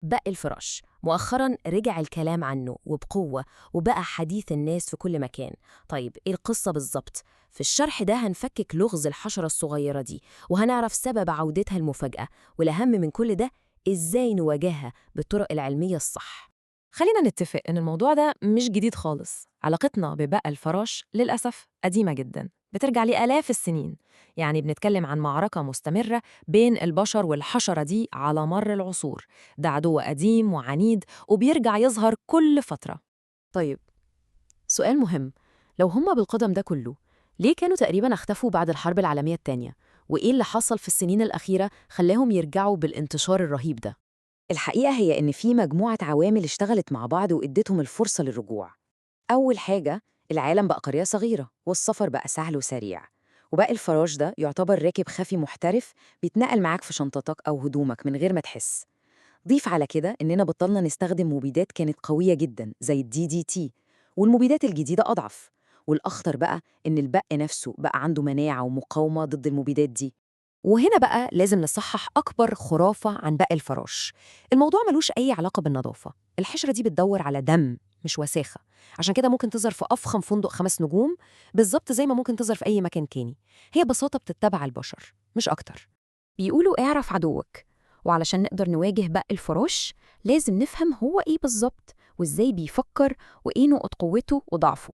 بق الفراش مؤخرا رجع الكلام عنه وبقوة، وبقى حديث الناس في كل مكان. طيب إيه القصة بالظبط؟ في الشرح ده هنفكك لغز الحشرة الصغيرة دي، وهنعرف سبب عودتها المفاجأة، والأهم من كل ده إزاي نواجهها بالطرق العلمية الصح. خلينا نتفق إن الموضوع ده مش جديد خالص. علاقتنا ببقى الفراش للأسف قديمة جدا، بترجع لآلاف السنين. يعني بنتكلم عن معركة مستمرة بين البشر والحشرة دي على مر العصور. ده عدو قديم وعنيد وبيرجع يظهر كل فترة. طيب، سؤال مهم. لو هما بالقدم ده كله، ليه كانوا تقريبا اختفوا بعد الحرب العالمية التانية؟ وإيه اللي حصل في السنين الأخيرة خلاهم يرجعوا بالانتشار الرهيب ده؟ الحقيقة هي إن في مجموعة عوامل اشتغلت مع بعض وإدتهم الفرصة للرجوع. أول حاجة، العالم بقى قرية صغيرة والسفر بقى سهل وسريع، وبقى الفراش ده يعتبر راكب خفي محترف بيتنقل معاك في شنطتك أو هدومك من غير ما تحس. ضيف على كده إننا بطلنا نستخدم مبيدات كانت قوية جدا زي الDDT، والمبيدات الجديدة أضعف. والأخطر بقى إن البق نفسه بقى عنده مناعة ومقاومة ضد المبيدات دي. وهنا بقى لازم نصحح أكبر خرافة عن باقي الفراش. الموضوع ملوش أي علاقة بالنظافة. الحشرة دي بتدور على دم مش وساخة. عشان كده ممكن تظهر في أفخم فندق 5 نجوم، بالظبط زي ما ممكن تظهر في أي مكان تاني. هي ببساطة بتتبع البشر مش أكتر. بيقولوا اعرف عدوك، وعلشان نقدر نواجه بق الفراش لازم نفهم هو ايه بالظبط وازاي بيفكر وايه نقط قوته وضعفه.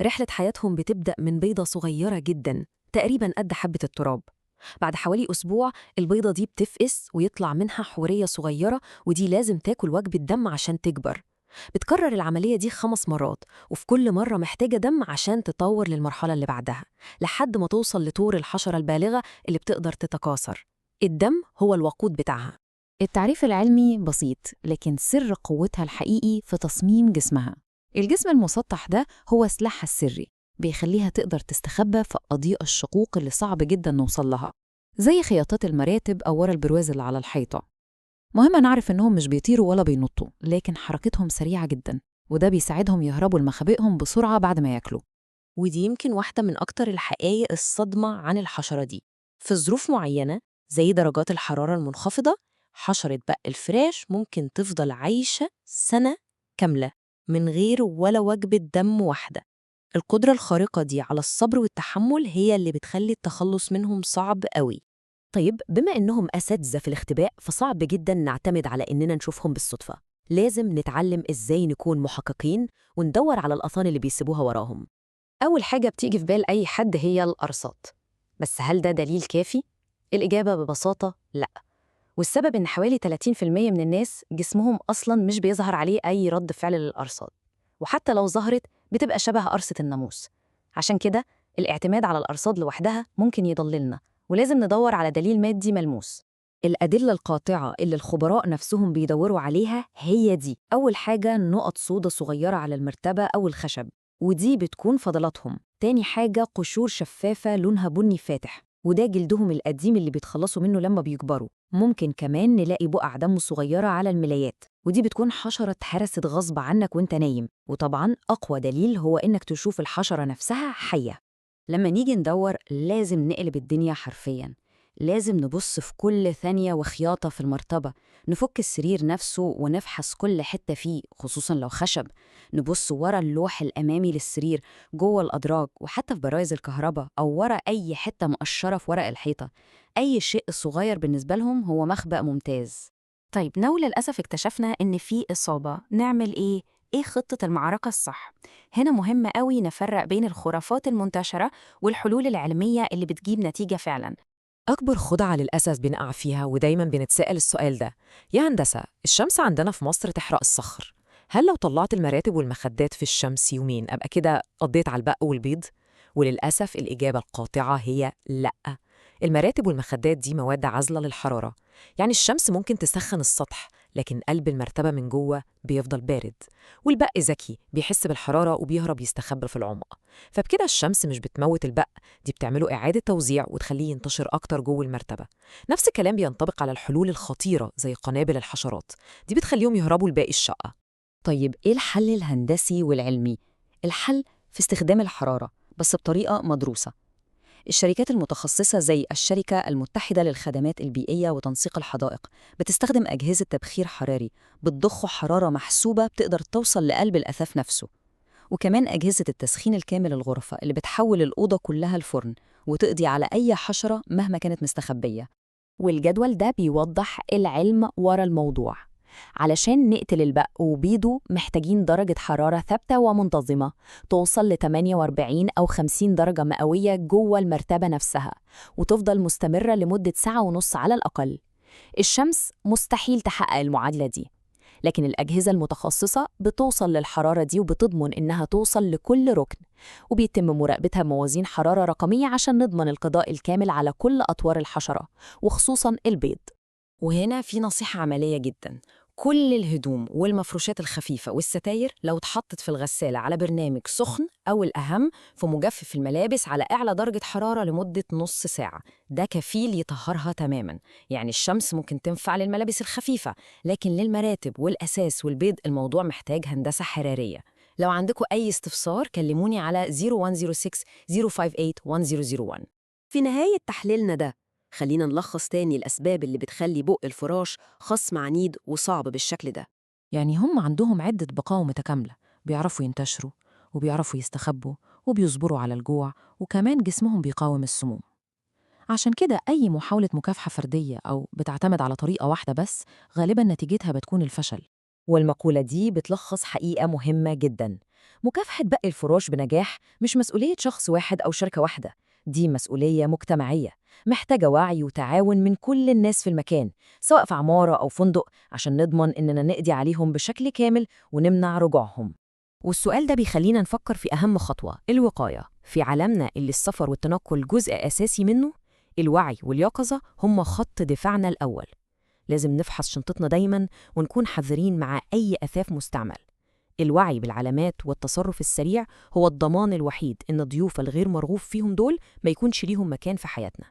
رحلة حياتهم بتبدأ من بيضة صغيرة جدا تقريبا قد حبة التراب. بعد حوالي أسبوع البيضة دي بتفقس ويطلع منها حورية صغيرة، ودي لازم تاكل وجبة دم عشان تكبر. بتكرر العملية دي 5 مرات، وفي كل مرة محتاجة دم عشان تطور للمرحلة اللي بعدها، لحد ما توصل لطور الحشرة البالغة اللي بتقدر تتكاثر. الدم هو الوقود بتاعها. التعريف العلمي بسيط، لكن سر قوتها الحقيقي في تصميم جسمها. الجسم المسطح ده هو سلاحها السري، بيخليها تقدر تستخبى في أضيق الشقوق اللي صعب جدا نوصل لها، زي خياطات المراتب أو ورا البرواز اللي على الحيطة. مهم نعرف إنهم مش بيطيروا ولا بينطوا، لكن حركتهم سريعة جدا، وده بيساعدهم يهربوا لمخابئهم بسرعة بعد ما ياكلوا. ودي يمكن واحدة من أكتر الحقائق الصادمة عن الحشرة دي. في ظروف معينة زي درجات الحرارة المنخفضة، حشرة بق الفراش ممكن تفضل عايشة سنة كاملة من غير ولا وجبة دم واحدة. القدرة الخارقة دي على الصبر والتحمل هي اللي بتخلي التخلص منهم صعب قوي. طيب، بما إنهم أساتذة في الاختباء فصعب جدا نعتمد على إننا نشوفهم بالصدفة. لازم نتعلم إزاي نكون محققين وندور على الأطان اللي بيسيبوها وراهم. أول حاجة بتيجي في بال أي حد هي الأرصاد، بس هل ده دليل كافي؟ الإجابة ببساطة لأ. والسبب إن حوالي 30% من الناس جسمهم أصلاً مش بيظهر عليه أي رد فعل للأرصاد، وحتى لو ظهرت بتبقى شبه قرصة الناموس. عشان كده الاعتماد على الأرصاد لوحدها ممكن يضللنا، ولازم ندور على دليل مادي ملموس. الأدلة القاطعة اللي الخبراء نفسهم بيدوروا عليها هي دي. أول حاجة نقط صودا صغيرة على المرتبة أو الخشب، ودي بتكون فضلاتهم. تاني حاجة قشور شفافة لونها بني فاتح، وده جلدهم القديم اللي بيتخلصوا منه لما بيكبروا. ممكن كمان نلاقي بقع دم صغيرة على الملايات، ودي بتكون حشرة اتهرست غصب عنك وانت نايم. وطبعاً أقوى دليل هو إنك تشوف الحشرة نفسها حية. لما نيجي ندور لازم نقلب الدنيا حرفياً. لازم نبص في كل ثانية وخياطة في المرتبة، نفك السرير نفسه ونفحص كل حتة فيه خصوصاً لو خشب، نبص ورا اللوح الأمامي للسرير، جوه الأدراج، وحتى في برايز الكهرباء أو ورا أي حتة مقشرة في ورق الحيطة. أي شيء صغير بالنسبة لهم هو مخبأ ممتاز. طيب لو للأسف اكتشفنا إن في إصابة، نعمل إيه؟ إيه خطة المعركة الصح؟ هنا مهم قوي نفرق بين الخرافات المنتشرة والحلول العلمية اللي بتجيب نتيجة فعلاً. أكبر خدعة للأسف بنقع فيها ودايما بنتسأل السؤال ده: يا هندسة، الشمس عندنا في مصر تحرق الصخر، هل لو طلعت المراتب والمخدات في الشمس يومين أبقى كده قضيت على البق والبيض؟ وللأسف الإجابة القاطعة هي لأ. المراتب والمخدات دي مواد عازلة للحرارة، يعني الشمس ممكن تسخن السطح لكن قلب المرتبة من جوه بيفضل بارد. والبق ذكي بيحس بالحرارة وبيهرب يستخبى في العمق. فبكده الشمس مش بتموت البق، دي بتعمله إعادة توزيع وتخليه ينتشر أكتر جوه المرتبة. نفس الكلام بينطبق على الحلول الخطيرة زي قنابل الحشرات، دي بتخليهم يهربوا لباقي الشقة. طيب إيه الحل الهندسي والعلمي؟ الحل في استخدام الحرارة بس بطريقة مدروسة. الشركات المتخصصة زي الشركة المتحدة للخدمات البيئية وتنسيق الحدائق بتستخدم أجهزة تبخير حراري بتضخ حرارة محسوبة بتقدر توصل لقلب الأثاث نفسه، وكمان أجهزة التسخين الكامل الغرفة اللي بتحول الأوضة كلها لفرن وتقضي على أي حشرة مهما كانت مستخبية. والجدول ده بيوضح العلم ورا الموضوع. علشان نقتل البق وبيضه محتاجين درجة حرارة ثابتة ومنتظمة توصل ل 48 أو 50 درجة مئوية جوه المرتبة نفسها، وتفضل مستمرة لمدة ساعة ونص على الأقل. الشمس مستحيل تحقق المعادلة دي، لكن الأجهزة المتخصصة بتوصل للحرارة دي وبتضمن إنها توصل لكل ركن، وبيتم مراقبتها بموازين حرارة رقمية عشان نضمن القضاء الكامل على كل أطوار الحشرة وخصوصاً البيض. وهنا في نصيحة عملية جدا: كل الهدوم والمفروشات الخفيفة والستاير لو اتحطت في الغسالة على برنامج سخن، أو الأهم في مجفف الملابس على أعلى درجة حرارة لمدة نص ساعة، ده كفيل يطهرها تماما. يعني الشمس ممكن تنفع للملابس الخفيفة، لكن للمراتب والأساس والبيض الموضوع محتاج هندسة حرارية. لو عندكم أي استفسار كلموني على 0106 058 1001. في نهاية تحليلنا ده، خلينا نلخص تاني الأسباب اللي بتخلي بق الفراش خصم عنيد وصعب بالشكل ده. يعني هم عندهم عدة بقاوة متكاملة، بيعرفوا ينتشروا وبيعرفوا يستخبوا وبيصبروا على الجوع، وكمان جسمهم بيقاوم السموم. عشان كده أي محاولة مكافحة فردية أو بتعتمد على طريقة واحدة بس غالباً نتيجتها بتكون الفشل. والمقولة دي بتلخص حقيقة مهمة جدا: مكافحة بق الفراش بنجاح مش مسؤولية شخص واحد أو شركة واحدة، دي مسؤولية مجتمعية محتاجة وعي وتعاون من كل الناس في المكان، سواء في عمارة أو فندق، عشان نضمن إننا نقضي عليهم بشكل كامل ونمنع رجوعهم. والسؤال ده بيخلينا نفكر في أهم خطوة: الوقاية. في عالمنا اللي السفر والتنقل جزء أساسي منه، الوعي واليقظة هم خط دفاعنا الأول. لازم نفحص شنطتنا دايماً ونكون حذرين مع أي أثاث مستعمل. الوعي بالعلامات والتصرف السريع هو الضمان الوحيد إن الضيوف الغير مرغوب فيهم دول ما يكونش ليهم مكان في حياتنا.